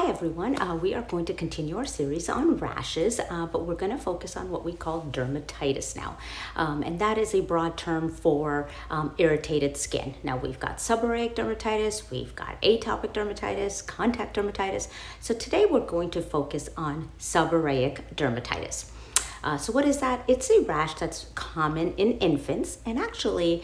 everyone. We are going to continue our series on rashes, but we're going to focus on what we call dermatitis now. And that is a broad term for irritated skin. Now we've got seborrheic dermatitis, we've got atopic dermatitis, contact dermatitis. So today we're going to focus on seborrheic dermatitis. So what is that? It's a rash that's common in infants and actually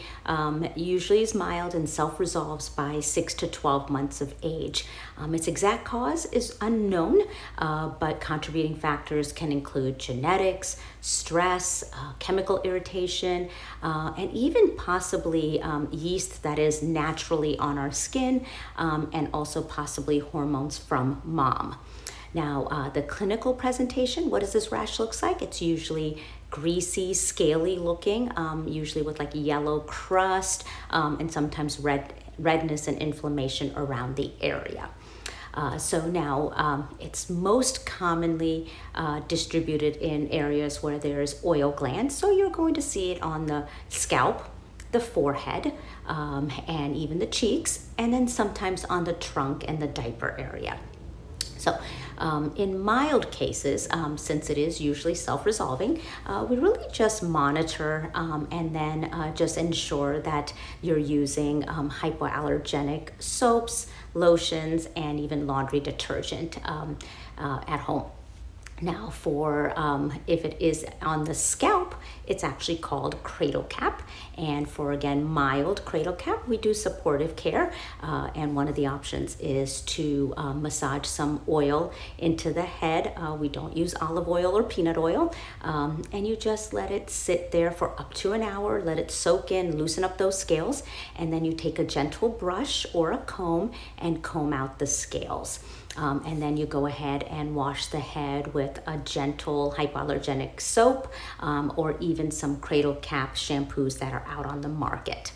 usually is mild and self-resolves by 6 to 12 months of age. Its exact cause is unknown, but contributing factors can include genetics, stress, chemical irritation, and even possibly yeast that is naturally on our skin, and also possibly hormones from mom. Now, the clinical presentation, what does this rash look like? It's usually greasy, scaly looking, usually with like yellow crust, and sometimes redness and inflammation around the area. So now it's most commonly distributed in areas where there's oil glands. So you're going to see it on the scalp, the forehead, and even the cheeks, and then sometimes on the trunk and the diaper area. So in mild cases, since it is usually self-resolving, we really just monitor and then just ensure that you're using hypoallergenic soaps, lotions, and even laundry detergent at home. Now for if it is on the scalp, it's actually called cradle cap. And for, again, mild cradle cap, we do supportive care. And one of the options is to massage some oil into the head. We don't use olive oil or peanut oil. And you just let it sit there for up to an hour, let it soak in, loosen up those scales. And then you take a gentle brush or a comb and comb out the scales. And then you go ahead and wash the head with a gentle hypoallergenic soap or even some cradle cap shampoos that are out on the market.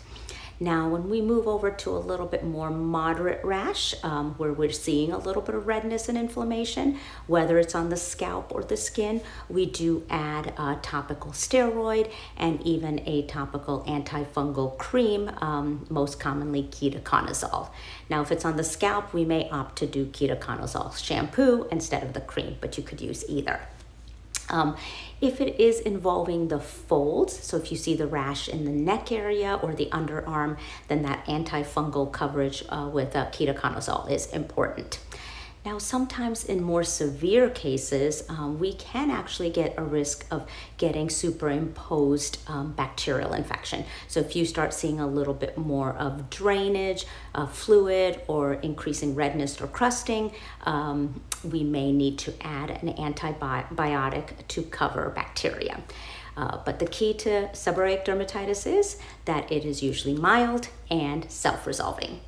Now, when we move over to a little bit more moderate rash, where we're seeing a little bit of redness and inflammation, whether it's on the scalp or the skin, we do add a topical steroid and even a topical antifungal cream, most commonly ketoconazole. Now, if it's on the scalp, we may opt to do ketoconazole shampoo instead of the cream, but you could use either. If it is involving the folds, so if you see the rash in the neck area or the underarm, then that antifungal coverage with ketoconazole is important. Now, sometimes in more severe cases, we can actually get a risk of getting superimposed bacterial infection. So if you start seeing a little bit more of drainage, fluid, or increasing redness or crusting, we may need to add an antibiotic to cover bacteria. But the key to seborrheic dermatitis is that it is usually mild and self-resolving.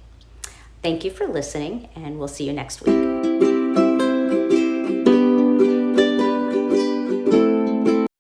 Thank you for listening, and we'll see you next week.